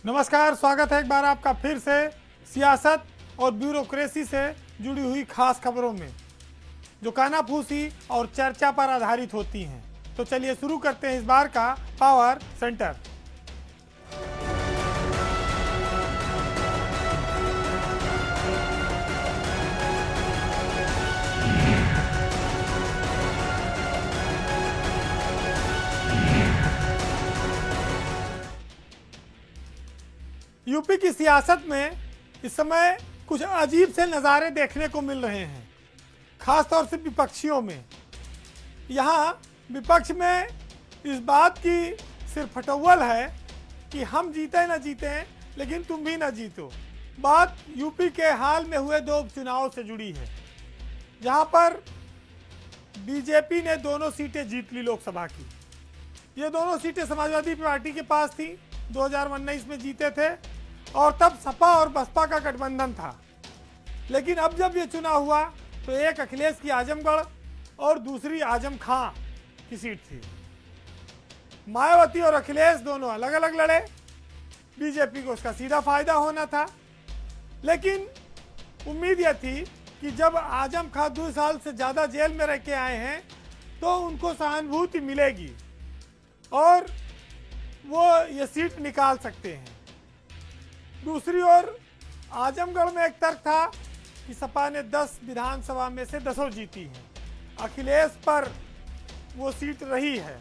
नमस्कार, स्वागत है एक बार आपका फिर से सियासत और ब्यूरोक्रेसी से जुड़ी हुई खास खबरों में जो कानाफूसी और चर्चा पर आधारित होती हैं। तो चलिए शुरू करते हैं इस बार का पावर सेंटर। यूपी की सियासत में इस समय कुछ अजीब से नज़ारे देखने को मिल रहे हैं, खासतौर से विपक्षियों में। यहाँ विपक्ष में इस बात की सिर्फ फटौवल है कि हम जीते न जीते लेकिन तुम भी न जीतो। बात यूपी के हाल में हुए 2 उपचुनाव से जुड़ी है, जहाँ पर बीजेपी ने दोनों सीटें जीत ली लोकसभा की। ये दोनों सीटें समाजवादी पार्टी के पास थी, 2019 में जीते थे और तब सपा और बसपा का गठबंधन था। लेकिन अब जब ये चुनाव हुआ तो एक अखिलेश की आजमगढ़ और दूसरी आजम खां की सीट थी। मायावती और अखिलेश दोनों अलग अलग लड़े, बीजेपी को उसका सीधा फायदा होना था। लेकिन उम्मीद यह थी कि जब आजम खां 2 साल से ज़्यादा जेल में रह के आए हैं तो उनको सहानुभूति मिलेगी और वो ये सीट निकाल सकते हैं। दूसरी ओर आजमगढ़ में एक तर्क था कि सपा ने 10 विधानसभा में से 10 जीती हैं, अखिलेश पर वो सीट रही है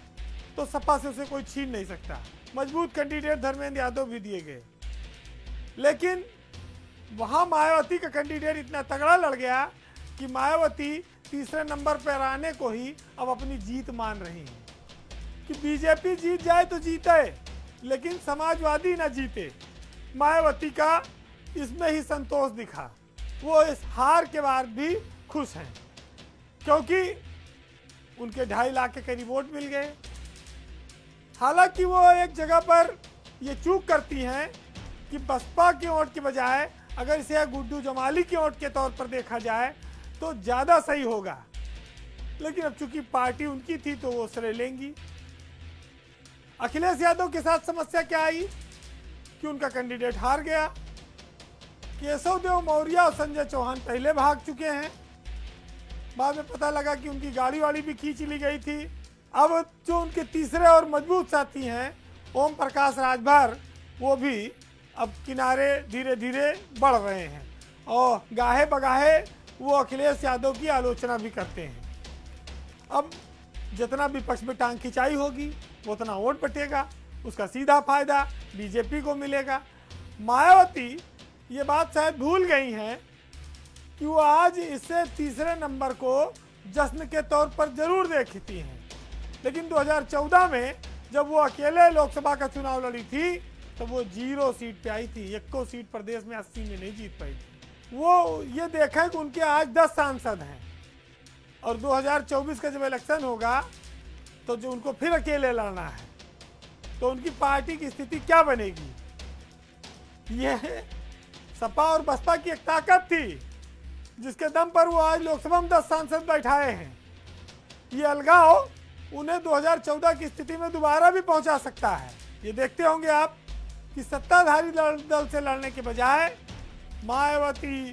तो सपा से उसे कोई छीन नहीं सकता। मजबूत कैंडिडेट धर्मेंद्र यादव भी दिए गए, लेकिन वहाँ मायावती का कैंडिडेट इतना तगड़ा लड़ गया कि मायावती तीसरे नंबर पर आने को ही अब अपनी जीत मान रही हैं कि बीजेपी जीत जाए तो जीते लेकिन समाजवादी न जीते। मायावती का इसमें ही संतोष दिखा, वो इस हार के बाद भी खुश हैं क्योंकि उनके 2.5 लाख के करीब वोट मिल गए। हालांकि वो एक जगह पर ये चूक करती हैं कि बसपा की वोट के बजाय अगर इसे गुड्डू जमाली की वोट के तौर पर देखा जाए तो ज़्यादा सही होगा, लेकिन अब चूंकि पार्टी उनकी थी तो वो श्रेय लेंगी। अखिलेश यादव के साथ समस्या क्या आई कि उनका कैंडिडेट हार गया। केशव देव मौर्य और संजय चौहान पहले भाग चुके हैं, बाद में पता लगा कि उनकी गाड़ी वाड़ी भी खींच ली गई थी। अब जो उनके तीसरे और मजबूत साथी हैं ओम प्रकाश राजभर, वो भी अब किनारे धीरे धीरे बढ़ रहे हैं और गाहे बगाहे वो अखिलेश यादव की आलोचना भी करते हैं। अब जितना विपक्ष में टांग खिंचाई होगी उतना वोट बटेगा, उसका सीधा फायदा बीजेपी को मिलेगा। मायावती ये बात शायद भूल गई हैं कि वो आज इससे तीसरे नंबर को जश्न के तौर पर जरूर देखती हैं, लेकिन 2014 में जब वो अकेले लोकसभा का चुनाव लड़ी थी तो वो 0 सीट पे आई थी, 1 सीट प्रदेश में 80 में नहीं जीत पाई थी। वो ये देखा कि उनके आज 10 सांसद हैं और 2024 का जब इलेक्शन होगा तो जो उनको फिर अकेले लड़ना है तो उनकी पार्टी की स्थिति क्या बनेगी। यह सपा और बसपा की एक ताकत थी जिसके दम पर वो आज लोकसभा में 10 सांसद बैठाए हैं। ये अलगाव उन्हें 2014 की स्थिति में दोबारा भी पहुंचा सकता है। ये देखते होंगे आप कि सत्ताधारी दल से लड़ने के बजाय मायावती,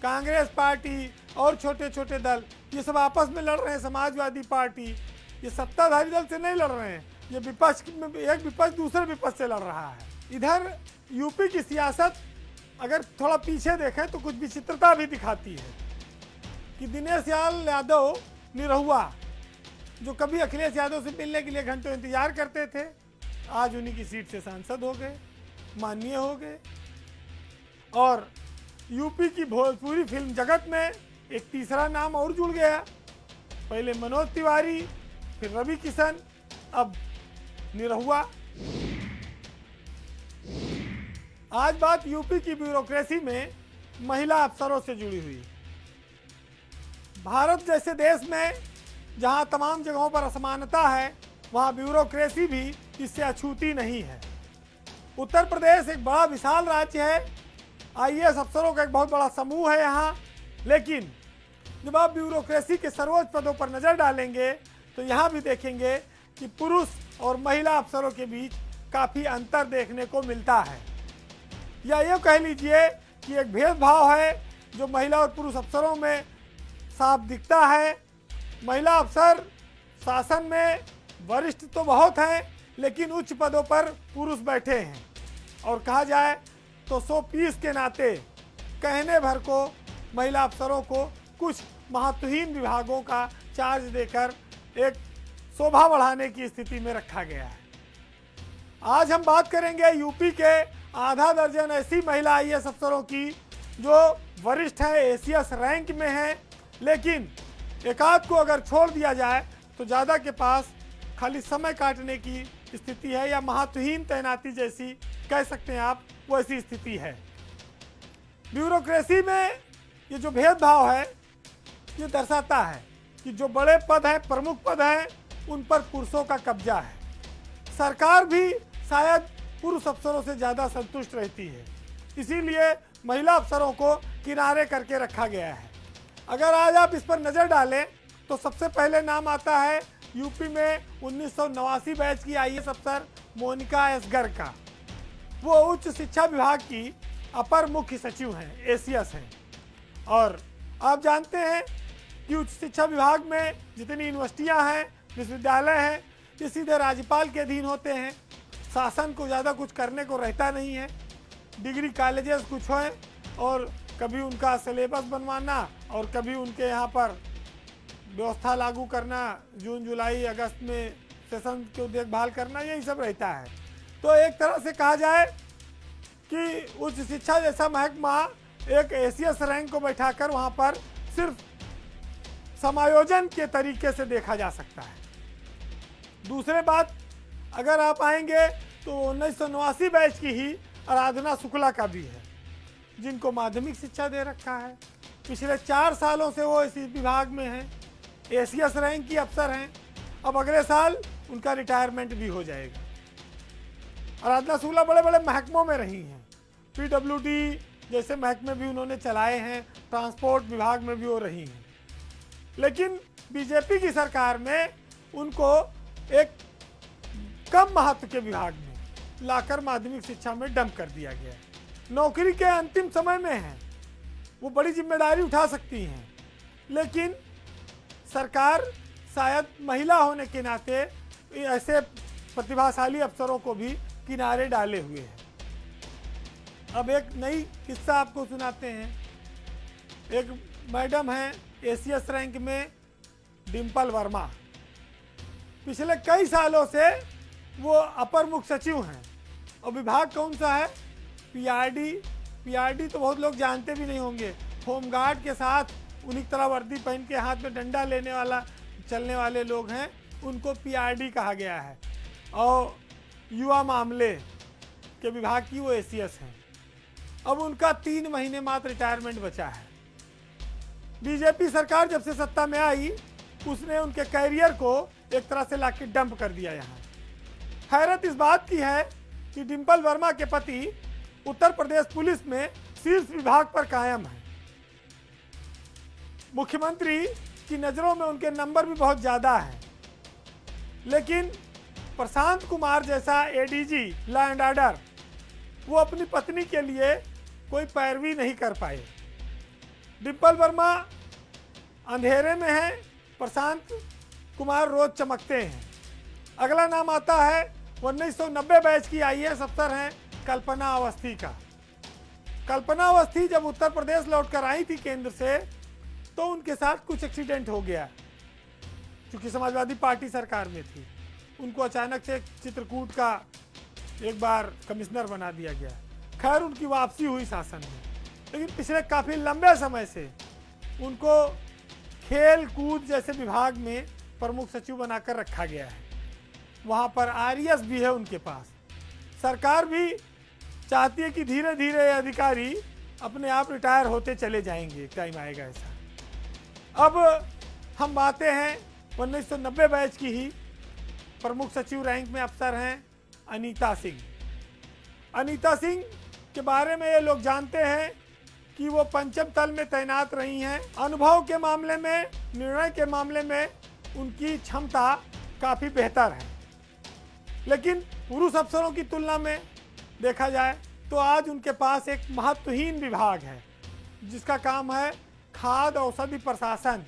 कांग्रेस पार्टी और छोटे छोटे दल ये सब आपस में लड़ रहे हैं। समाजवादी पार्टी ये सत्ताधारी दल से नहीं लड़ रहे हैं, ये विपक्ष में एक विपक्ष दूसरे विपक्ष से लड़ रहा है। इधर यूपी की सियासत अगर थोड़ा पीछे देखें तो कुछ विचित्रता भी दिखाती है कि दिनेश यादव निरहुआ जो कभी अखिलेश यादव से मिलने के लिए घंटों इंतजार करते थे, आज उन्हीं की सीट से सांसद हो गए, माननीय हो गए। और यूपी की भोजपुरी फिल्म जगत में एक तीसरा नाम और जुड़ गया, पहले मनोज तिवारी, फिर रवि किशन, अब निरहुआ। आज बात यूपी की ब्यूरोक्रेसी में महिला अफसरों से जुड़ी हुई। भारत जैसे देश में जहां तमाम जगहों पर असमानता है, वहां ब्यूरोक्रेसी भी इससे अछूती नहीं है। उत्तर प्रदेश एक बड़ा विशाल राज्य है, आईएएस अफसरों का एक बहुत बड़ा समूह है यहाँ, लेकिन जब आप ब्यूरोक्रेसी के सर्वोच्च पदों पर नज़र डालेंगे तो यहाँ भी देखेंगे कि पुरुष और महिला अफसरों के बीच काफ़ी अंतर देखने को मिलता है। या ये कह लीजिए कि एक भेदभाव है जो महिला और पुरुष अफसरों में साफ दिखता है। महिला अफसर शासन में वरिष्ठ तो बहुत हैं, लेकिन उच्च पदों पर पुरुष बैठे हैं और कहा जाए तो 120 के नाते कहने भर को महिला अफसरों को कुछ महत्वहीन विभागों का चार्ज देकर एक शोभा बढ़ाने की स्थिति में रखा गया है। आज हम बात करेंगे यूपी के आधा दर्जन ऐसी महिला आईएएस अफसरों की जो वरिष्ठ हैं, एसीएस रैंक में हैं, लेकिन एकाध को अगर छोड़ दिया जाए तो ज़्यादा के पास खाली समय काटने की स्थिति है या महत्वहीन तैनाती जैसी कह सकते हैं आप, वैसी स्थिति है। ब्यूरोक्रेसी में ये जो भेदभाव है ये दर्शाता है कि जो बड़े पद हैं, प्रमुख पद हैं, उन पर पुरुषों का कब्जा है। सरकार भी शायद पुरुष अफसरों से ज़्यादा संतुष्ट रहती है, इसीलिए महिला अफसरों को किनारे करके रखा गया है। अगर आज आप इस पर नज़र डालें तो सबसे पहले नाम आता है यूपी में 1989 बैच की आईएएस अफसर मोनिका एस गर्ग का। वो उच्च शिक्षा विभाग की अपर मुख्य सचिव हैं, एसीएस हैं। और आप जानते हैं कि उच्च शिक्षा विभाग में जितनी यूनिवर्सिटियां हैं, विश्वविद्यालय हैं, ये सीधे राज्यपाल के अधीन होते हैं। शासन को ज़्यादा कुछ करने को रहता नहीं है। डिग्री कॉलेजेस कुछ हैं और कभी उनका सिलेबस बनवाना और कभी उनके यहाँ पर व्यवस्था लागू करना, जून जुलाई अगस्त में सेशन को देखभाल करना, यही सब रहता है। तो एक तरह से कहा जाए कि उच्च शिक्षा जैसा महकमा एक एसीएस रैंक को बैठाकर वहाँ पर सिर्फ समायोजन के तरीके से देखा जा सकता है। दूसरे बात अगर आप आएंगे तो 1989 बैच की ही आराधना शुक्ला का भी है, जिनको माध्यमिक शिक्षा दे रखा है। पिछले 4 सालों से वो इस विभाग में हैं, एसीएस रैंक की अफसर हैं। अब अगले साल उनका रिटायरमेंट भी हो जाएगा। आराधना शुक्ला बड़े बड़े महकमों में रही हैं, पीडब्ल्यूडी जैसे महकमे भी उन्होंने चलाए हैं, ट्रांसपोर्ट विभाग में भी वो रही हैं। लेकिन बीजेपी की सरकार में उनको एक कम महत्व के विभाग में लाकर माध्यमिक शिक्षा में डंप कर दिया गया। नौकरी के अंतिम समय में हैं, वो बड़ी जिम्मेदारी उठा सकती हैं, लेकिन सरकार शायद महिला होने के नाते ऐसे प्रतिभाशाली अफसरों को भी किनारे डाले हुए है। अब एक नई किस्सा आपको सुनाते हैं। एक मैडम हैं एसीएस रैंक में, डिम्पल वर्मा। पिछले कई सालों से वो अपर मुख्य सचिव हैं और विभाग कौन सा है? पीआरडी। पीआरडी तो बहुत लोग जानते भी नहीं होंगे। होमगार्ड के साथ उन्हीं तरह वर्दी पहन के हाथ में डंडा लेने वाला चलने वाले लोग हैं, उनको पीआरडी कहा गया है। और युवा मामले के विभाग की वो एसीएस हैं। अब उनका 3 महीने मात्र रिटायरमेंट बचा है। बीजेपी सरकार जब से सत्ता में आई, उसने उनके कैरियर को एक तरह से लाके डंप कर दिया यहाँ। हैरत इस बात की है कि डिम्पल वर्मा के पति उत्तर प्रदेश पुलिस में शीर्ष विभाग पर कायम है। मुख्यमंत्री की नज़रों में उनके नंबर भी बहुत ज़्यादा हैं, लेकिन प्रशांत कुमार जैसा एडीजी लॉ एंड ऑर्डर, वो अपनी पत्नी के लिए कोई पैरवी नहीं कर पाए। डिम्पल वर्मा अंधेरे में है, प्रशांत कुमार रोज चमकते हैं। अगला नाम आता है 1990 बैच की आईएएस अफसर हैं कल्पना अवस्थी का। कल्पना अवस्थी जब उत्तर प्रदेश लौटकर आई थी केंद्र से, तो उनके साथ कुछ एक्सीडेंट हो गया। क्योंकि समाजवादी पार्टी सरकार में थी, उनको अचानक से चित्रकूट का एक बार कमिश्नर बना दिया गया। खैर उनकी वापसी हुई शासन में, लेकिन पिछले काफ़ी लंबे समय से उनको खेल कूद जैसे विभाग में प्रमुख सचिव बनाकर रखा गया है। वहाँ पर आरएएस भी है उनके पास। सरकार भी चाहती है कि धीरे धीरे अधिकारी अपने आप रिटायर होते चले जाएंगे, एक टाइम आएगा ऐसा। अब हम बातें हैं 1990 बैच की ही प्रमुख सचिव रैंक में अफसर हैं अनीता सिंह। अनीता सिंह के बारे में ये लोग जानते हैं कि वो पंचम तल में तैनात रही हैं। अनुभव के मामले में, निर्णय के मामले में उनकी क्षमता काफ़ी बेहतर है, लेकिन पुरुष अफसरों की तुलना में देखा जाए तो आज उनके पास एक महत्वहीन विभाग है जिसका काम है खाद्य औषधि प्रशासन,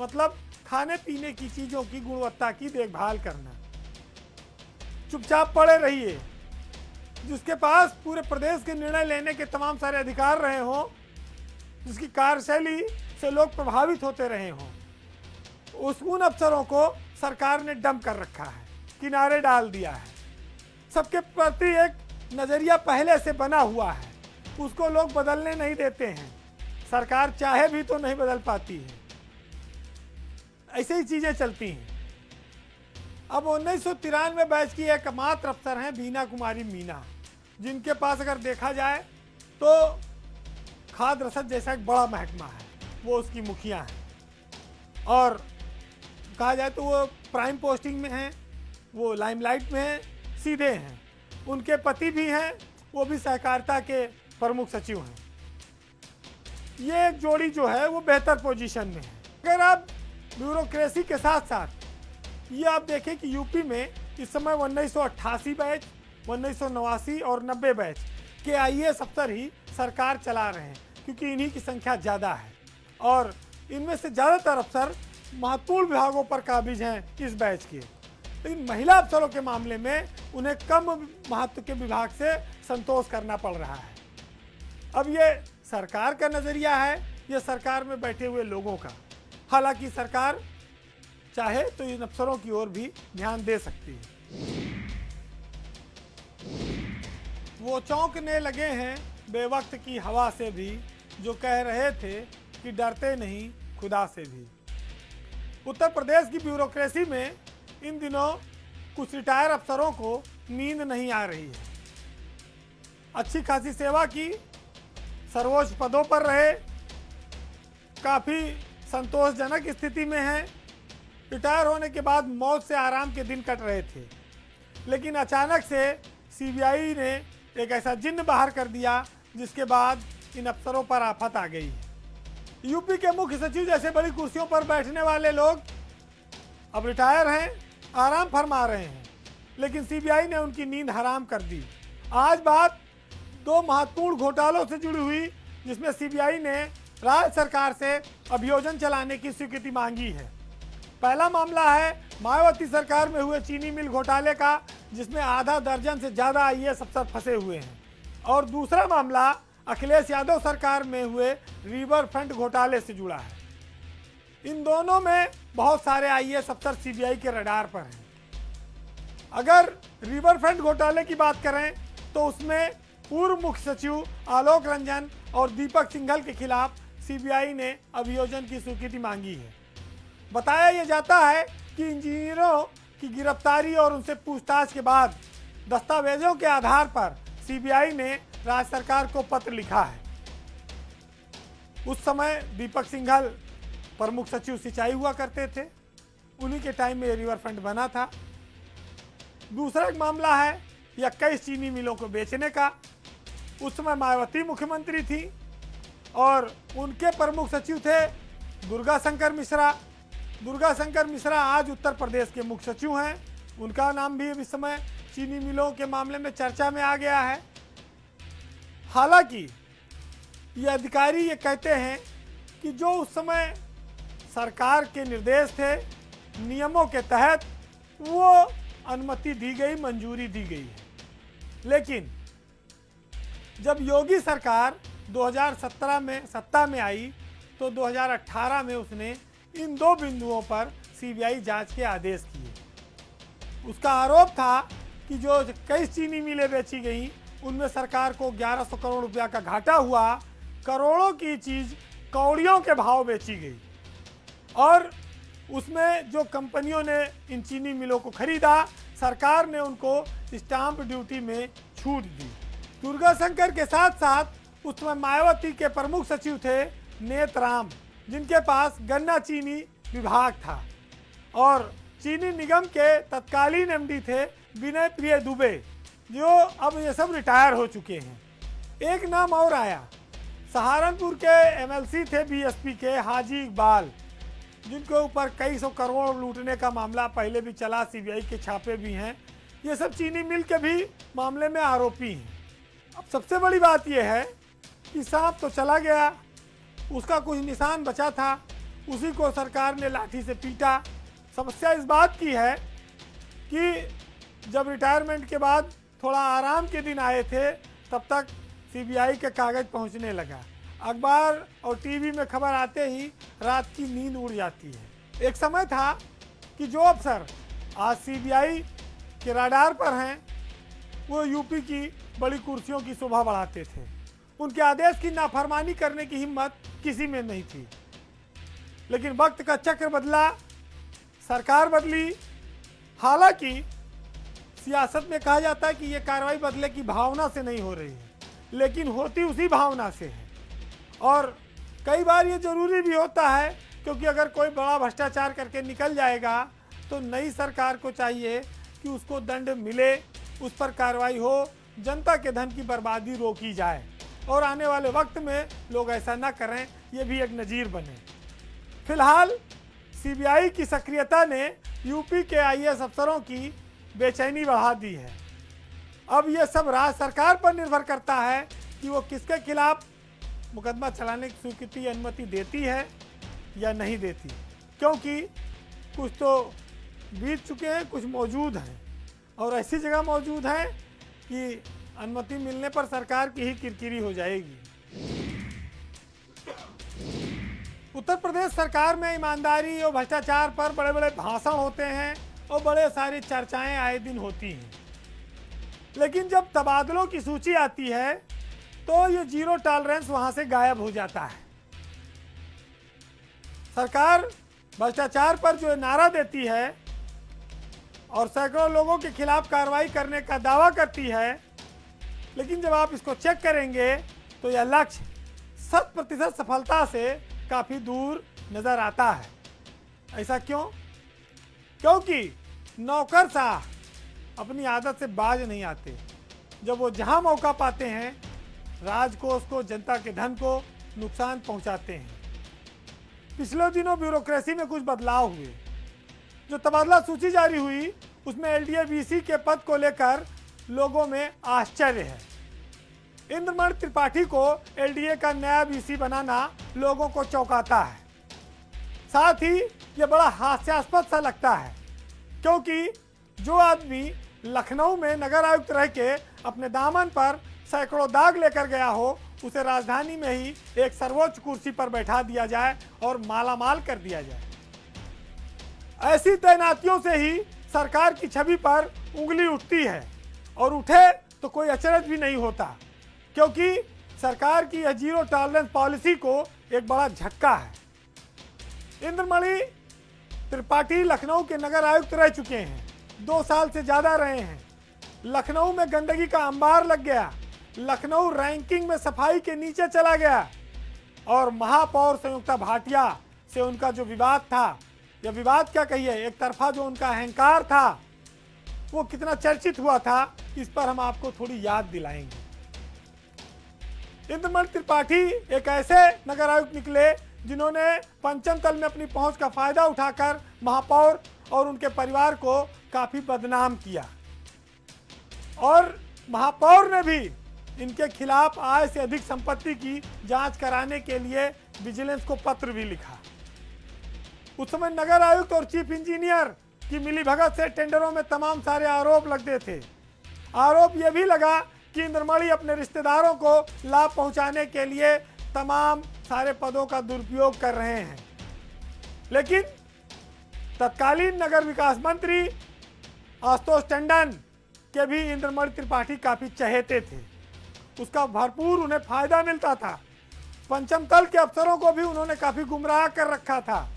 मतलब खाने पीने की चीज़ों की गुणवत्ता की देखभाल करना। चुपचाप पड़े रहिए, जिसके पास पूरे प्रदेश के निर्णय लेने के तमाम सारे अधिकार रहे हों, जिसकी कार्यशैली से लोग प्रभावित होते रहे हों, उन अफसरों को सरकार ने डंप कर रखा है, किनारे डाल दिया है। सबके प्रति एक नज़रिया पहले से बना हुआ है, उसको लोग बदलने नहीं देते हैं। सरकार चाहे भी तो नहीं बदल पाती है, ऐसे ही चीज़ें चलती हैं। अब 1993 बैच की एकमात्र अफसर हैं बीना कुमारी मीना, जिनके पास अगर देखा जाए तो खाद्य रसद जैसा एक बड़ा महकमा है, वो उसकी मुखिया हैं। और कहा जाए तो वो प्राइम पोस्टिंग में हैं, वो लाइमलाइट में हैं, सीधे हैं। उनके पति भी हैं, वो भी सहकारिता के प्रमुख सचिव हैं। ये एक जोड़ी जो है वो बेहतर पोजीशन में है। अगर आप ब्यूरोक्रेसी के साथ साथ ये आप देखें कि यूपी में इस समय 1988 बैच, 1989 और 90 बैच के आईएएस अफसर ही सरकार चला रहे हैं, क्योंकि इन्हीं की संख्या ज़्यादा है और इनमें से ज़्यादातर अफसर महत्वपूर्ण विभागों पर काबिज हैं इस बैच के। लेकिन महिला अफसरों के मामले में उन्हें कम महत्व के विभाग से संतोष करना पड़ रहा है। अब ये सरकार का नज़रिया है, ये सरकार में बैठे हुए लोगों का। हालांकि सरकार चाहे तो इन अफसरों की ओर भी ध्यान दे सकती है। वो चौंकने लगे हैं बेवक्त की हवा से भी, जो कह रहे थे कि डरते नहीं खुदा से भी। उत्तर प्रदेश की ब्यूरोक्रेसी में इन दिनों कुछ रिटायर अफसरों को नींद नहीं आ रही है। अच्छी खासी सेवा की, सर्वोच्च पदों पर रहे, काफ़ी संतोषजनक स्थिति में हैं। रिटायर होने के बाद मौत से आराम के दिन कट रहे थे, लेकिन अचानक से सीबीआई ने एक ऐसा जिन्न बाहर कर दिया जिसके बाद इन अफसरों पर आफत आ गई। यूपी के मुख्य सचिव जैसे बड़ी कुर्सियों पर बैठने वाले लोग अब रिटायर हैं, आराम फरमा रहे हैं, लेकिन सीबीआई ने उनकी नींद हराम कर दी। आज बात दो महत्वपूर्ण घोटालों से जुड़ी हुई, जिसमें सीबीआई ने राज्य सरकार से अभियोजन चलाने की स्वीकृति मांगी है। पहला मामला है मायावती सरकार में हुए चीनी मिल घोटाले का, जिसमें आधा दर्जन से ज़्यादा आईएएस अफसर फंसे हुए हैं, और दूसरा मामला अखिलेश यादव सरकार में हुए रिवर फ्रंट घोटाले से जुड़ा है। इन दोनों में बहुत सारे आईएएस अफसर सीबीआई के रडार पर हैं। अगर रिवर फ्रंट घोटाले की बात करें तो उसमें पूर्व मुख्य सचिव आलोक रंजन और दीपक सिंघल के खिलाफ सीबीआई ने अभियोजन की स्वीकृति मांगी है। बताया यह जाता है कि इंजीनियरों की गिरफ्तारी और उनसे पूछताछ के बाद दस्तावेजों के आधार पर सीबीआई ने राज्य सरकार को पत्र लिखा है। उस समय दीपक सिंघल प्रमुख सचिव सिंचाई हुआ करते थे, उन्हीं के टाइम में रिवर फ्रंट बना था। दूसरा एक मामला है 21 चीनी मिलों को बेचने का। उस समय मायावती मुख्यमंत्री थी और उनके प्रमुख सचिव थे दुर्गा शंकर मिश्रा। दुर्गा शंकर मिश्रा आज उत्तर प्रदेश के मुख्य सचिव हैं। उनका नाम भी इस समय चीनी मिलों के मामले में चर्चा में आ गया है। हालांकि ये अधिकारी ये कहते हैं कि जो उस समय सरकार के निर्देश थे, नियमों के तहत वो अनुमति दी गई, मंजूरी दी गई है। लेकिन जब योगी सरकार 2017 में सत्ता में आई तो 2018 में उसने इन दो बिंदुओं पर सीबीआई जांच के आदेश किए। उसका आरोप था कि जो कई चीनी मिलें बेची गई उनमें सरकार को 1100 करोड़ रुपया का घाटा हुआ। करोड़ों की चीज़ कौड़ियों के भाव बेची गई और उसमें जो कंपनियों ने इन चीनी मिलों को खरीदा, सरकार ने उनको स्टाम्प ड्यूटी में छूट दी। दुर्गा शंकर के साथ साथ उस समय मायावती के प्रमुख सचिव थे नेतराम, जिनके पास गन्ना चीनी विभाग था, और चीनी निगम के तत्कालीन एमडी थे विनय प्रिय दुबे, जो अब ये सब रिटायर हो चुके हैं। एक नाम और आया, सहारनपुर के एमएलसी थे बीएसपी के हाजी इकबाल, जिनके ऊपर कई सौ करोड़ लूटने का मामला पहले भी चला, सीबीआई के छापे भी हैं। ये सब चीनी मिल के भी मामले में आरोपी हैं। अब सबसे बड़ी बात यह है कि सांप तो चला गया, उसका कुछ निशान बचा था, उसी को सरकार ने लाठी से पीटा। समस्या इस बात की है कि जब रिटायरमेंट के बाद थोड़ा आराम के दिन आए थे, तब तक सीबीआई के कागज़ पहुंचने लगा। अखबार और टीवी में खबर आते ही रात की नींद उड़ जाती है। एक समय था कि जो अफसर आज सीबीआई के रडार पर हैं, वो यूपी की बड़ी कुर्सियों की शोभा बढ़ाते थे। उनके आदेश की नाफरमानी करने की हिम्मत किसी में नहीं थी। लेकिन वक्त का चक्र बदला, सरकार बदली। हालांकि सियासत में कहा जाता है कि ये कार्रवाई बदले की भावना से नहीं हो रही है, लेकिन होती उसी भावना से है। और कई बार ये जरूरी भी होता है, क्योंकि अगर कोई बड़ा भ्रष्टाचार करके निकल जाएगा तो नई सरकार को चाहिए कि उसको दंड मिले, उस पर कार्रवाई हो, जनता के धन की बर्बादी रोकी जाए और आने वाले वक्त में लोग ऐसा ना करें, ये भी एक नज़ीर बने। फिलहाल सीबीआई की सक्रियता ने यूपी के आईएएस अफसरों की बेचैनी बढ़ा दी है। अब ये सब राज्य सरकार पर निर्भर करता है कि वो किसके खिलाफ मुकदमा चलाने की स्वीकृति अनुमति देती है या नहीं देती, क्योंकि कुछ तो बीत चुके हैं, कुछ मौजूद हैं और ऐसी जगह मौजूद हैं कि अनुमति मिलने पर सरकार की ही किरकिरी हो जाएगी। उत्तर प्रदेश सरकार में ईमानदारी और भ्रष्टाचार पर बड़े बड़े भाषण होते हैं और बड़े सारी चर्चाएं आए दिन होती हैं, लेकिन जब तबादलों की सूची आती है तो ये जीरो टॉलरेंस वहां से गायब हो जाता है। सरकार भ्रष्टाचार पर जो नारा देती है और सैकड़ों लोगों के खिलाफ कार्रवाई करने का दावा करती है, लेकिन जब आप इसको चेक करेंगे तो यह लक्ष्य 100% सफलता से काफ़ी दूर नज़र आता है। ऐसा क्यों? क्योंकि नौकरशाह अपनी आदत से बाज नहीं आते। जब वो जहां मौका पाते हैं, राजकोष को, जनता के धन को नुकसान पहुंचाते हैं। पिछले दिनों ब्यूरोक्रेसी में कुछ बदलाव हुए। जो तबादला सूची जारी हुई, उसमें एलडीए वीसी के पद को लेकर लोगों में आश्चर्य है। इंद्रमणि त्रिपाठी को एलडीए का नया वीसी बनाना लोगों को चौंकाता है। साथ ही ये बड़ा हास्यास्पद सा लगता है, क्योंकि जो आदमी लखनऊ में नगर आयुक्त रह के अपने दामन पर सैकड़ों दाग लेकर गया हो, उसे राजधानी में ही एक सर्वोच्च कुर्सी पर बैठा दिया जाए और मालामाल कर दिया जाए। ऐसी तैनातियों से ही सरकार की छवि पर उंगली उठती है, और उठे तो कोई अचरज भी नहीं होता, क्योंकि सरकार की यह जीरो टॉलरेंस पॉलिसी को एक बड़ा झटका है। इंद्रमणि त्रिपाठी लखनऊ के नगर आयुक्त रह चुके हैं, 2 साल से ज़्यादा रहे हैं। लखनऊ में गंदगी का अंबार लग गया, लखनऊ रैंकिंग में सफाई के नीचे चला गया, और महापौर संयुक्ता भाटिया से उनका जो विवाद था, यह विवाद क्या कहिए, एक तरफा जो उनका अहंकार था वो कितना चर्चित हुआ था, इस पर हम आपको थोड़ी याद दिलाएंगे। इंद्रमणि त्रिपाठी एक ऐसे नगर आयुक्त निकले जिन्होंने पंचम तल में अपनी पहुंच का फायदा उठाकर महापौर और उनके परिवार को काफी बदनाम किया, और महापौर ने भी इनके खिलाफ आय से अधिक संपत्ति की जांच कराने के लिए विजिलेंस को पत्र भी लिखा। उस समय नगर आयुक्त और चीफ इंजीनियर की मिलीभगत से टेंडरों में तमाम सारे आरोप लगते थे। आरोप यह भी लगा कि इंद्रमणि अपने रिश्तेदारों को लाभ पहुंचाने के लिए तमाम सारे पदों का दुरुपयोग कर रहे हैं। लेकिन तत्कालीन नगर विकास मंत्री आशुतोष टंडन के भी इंद्रमणि त्रिपाठी काफ़ी चहेते थे, उसका भरपूर उन्हें फायदा मिलता था। पंचम तल के अफसरों को भी उन्होंने काफ़ी गुमराह कर रखा था,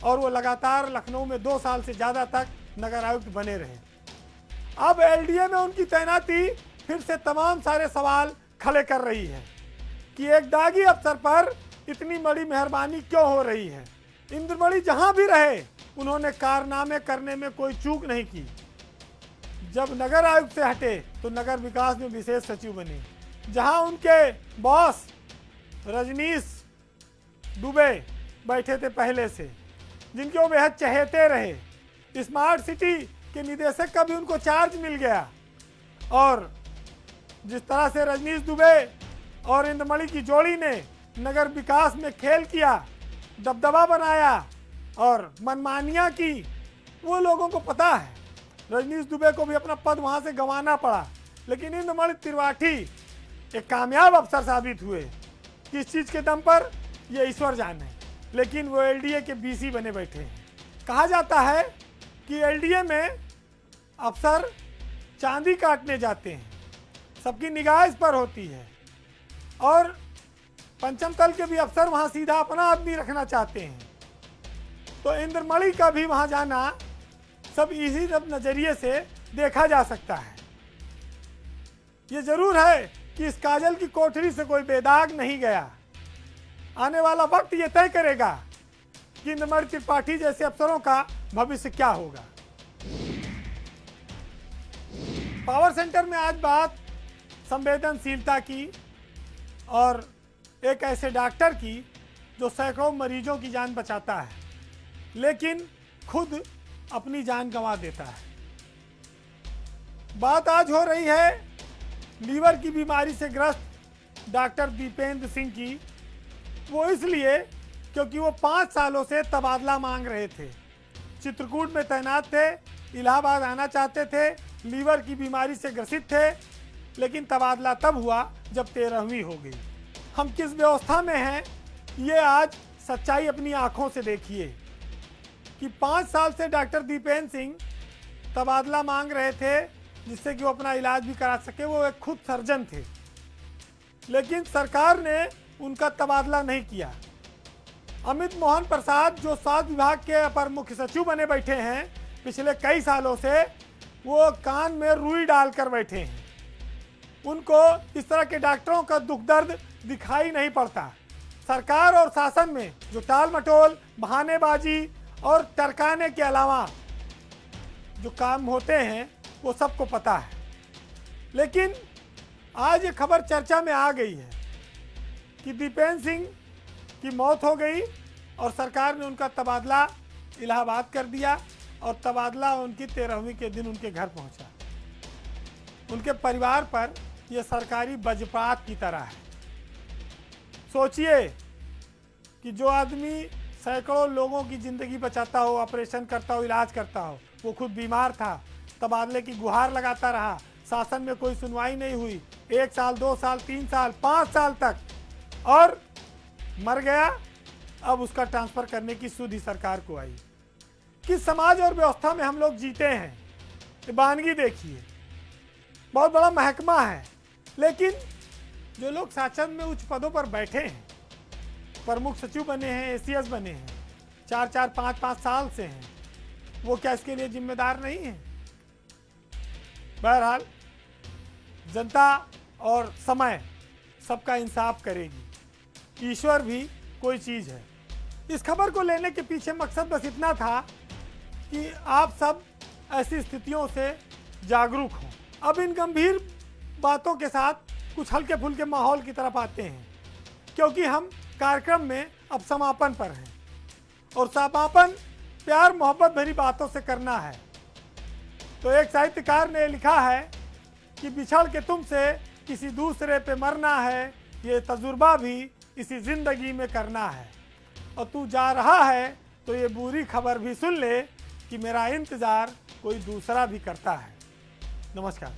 और वो लगातार लखनऊ में 2 साल से ज़्यादा तक नगर आयुक्त बने रहे। अब एलडीए में उनकी तैनाती फिर से तमाम सारे सवाल खड़े कर रही है कि एक दागी अफसर पर इतनी बड़ी मेहरबानी क्यों हो रही है। इंद्रमणि जहां भी रहे, उन्होंने कारनामे करने में कोई चूक नहीं की। जब नगर आयुक्त से हटे तो नगर विकास में विशेष सचिव बने, जहां उनके बॉस रजनीश दुबे बैठे थे पहले से, जिनके वो बेहद चहेते रहे। स्मार्ट सिटी के निदेशक का भी उनको चार्ज मिल गया, और जिस तरह से रजनीश दुबे और इंद्रमणि की जोड़ी ने नगर विकास में खेल किया, दबदबा बनाया और मनमानियां की, वो लोगों को पता है। रजनीश दुबे को भी अपना पद वहां से गंवाना पड़ा, लेकिन इंद्रमणि त्रिपाठी एक कामयाब अफसर साबित हुए। किस चीज़ के दम पर, ये ईश्वर जाने, लेकिन वो एलडीए के बीसी बने बैठे हैं। कहा जाता है कि एलडीए में अफसर चांदी काटने जाते हैं, सबकी निगाह इस पर होती है, और पंचम तल के भी अफसर वहां सीधा अपना आदमी रखना चाहते हैं। तो इंद्रमणि का भी वहां जाना सब इसी नजरिए से देखा जा सकता है। ये जरूर है कि इस काजल की कोठरी से कोई बेदाग नहीं गया। आने वाला वक्त ये तय करेगा कि इंद्रमणि त्रिपाठी जैसे अफसरों का भविष्य क्या होगा। पावर सेंटर में आज बात संवेदनशीलता की और एक ऐसे डॉक्टर की जो सैकड़ों मरीजों की जान बचाता है, लेकिन खुद अपनी जान गंवा देता है। बात आज हो रही है लीवर की बीमारी से ग्रस्त डॉक्टर दीपेंद्र सिंह की। वो इसलिए क्योंकि वो 5 सालों से तबादला मांग रहे थे। चित्रकूट में तैनात थे, इलाहाबाद आना चाहते थे, लीवर की बीमारी से ग्रसित थे, लेकिन तबादला तब हुआ जब 13वीं हो गई। हम किस व्यवस्था में हैं, ये आज सच्चाई अपनी आंखों से देखिए कि 5 साल से डॉक्टर दीपेंद्र सिंह तबादला मांग रहे थे, जिससे कि वो अपना इलाज भी करा सके। वो एक खुद सर्जन थे, लेकिन सरकार ने उनका तबादला नहीं किया। अमित मोहन प्रसाद जो स्वास्थ्य विभाग के अपर मुख्य सचिव बने बैठे हैं, पिछले कई सालों से वो कान में रुई डालकर बैठे हैं। उनको इस तरह के डॉक्टरों का दुख दर्द दिखाई नहीं पड़ता। सरकार और शासन में जो टाल मटोल, बहानेबाजी और टरकाने के अलावा जो काम होते हैं वो सबको पता है। लेकिन आज ये खबर चर्चा में आ गई है कि दीपेंद्र सिंह की मौत हो गई और सरकार ने उनका तबादला इलाहाबाद कर दिया, और तबादला उनकी 13वीं के दिन उनके घर पहुंचा। उनके परिवार पर यह सरकारी वज्रपात की तरह है। सोचिए कि जो आदमी सैकड़ों लोगों की ज़िंदगी बचाता हो, ऑपरेशन करता हो, इलाज करता हो, वो खुद बीमार था, तबादले की गुहार लगाता रहा, शासन में कोई सुनवाई नहीं हुई, 1 साल, 2 साल, 3 साल, 5 साल तक, और मर गया। अब उसका ट्रांसफ़र करने की सुधि सरकार को आई। किस समाज और व्यवस्था में हम लोग जीते हैं, ये वानगी देखिए। बहुत बड़ा महकमा है, लेकिन जो लोग शासन में उच्च पदों पर बैठे हैं, प्रमुख सचिव बने हैं, एसीएस बने हैं, 4-4, 5-5 साल से हैं, वो क्या इसके लिए जिम्मेदार नहीं है? बहरहाल जनता और समय सबका इंसाफ करेगी। ईश्वर भी कोई चीज़ है। इस खबर को लेने के पीछे मकसद बस इतना था कि आप सब ऐसी स्थितियों से जागरूक हों। अब इन गंभीर बातों के साथ कुछ हल्के फुल्के माहौल की तरफ आते हैं, क्योंकि हम कार्यक्रम में अब समापन पर हैं, और समापन प्यार मोहब्बत भरी बातों से करना है। तो एक साहित्यकार ने लिखा है कि बिछड़ के तुमसे किसी दूसरे पे मरना है, ये तजुर्बा भी इसी ज़िंदगी में करना है, और तू जा रहा है तो ये बुरी खबर भी सुन ले कि मेरा इंतज़ार कोई दूसरा भी करता है। नमस्कार।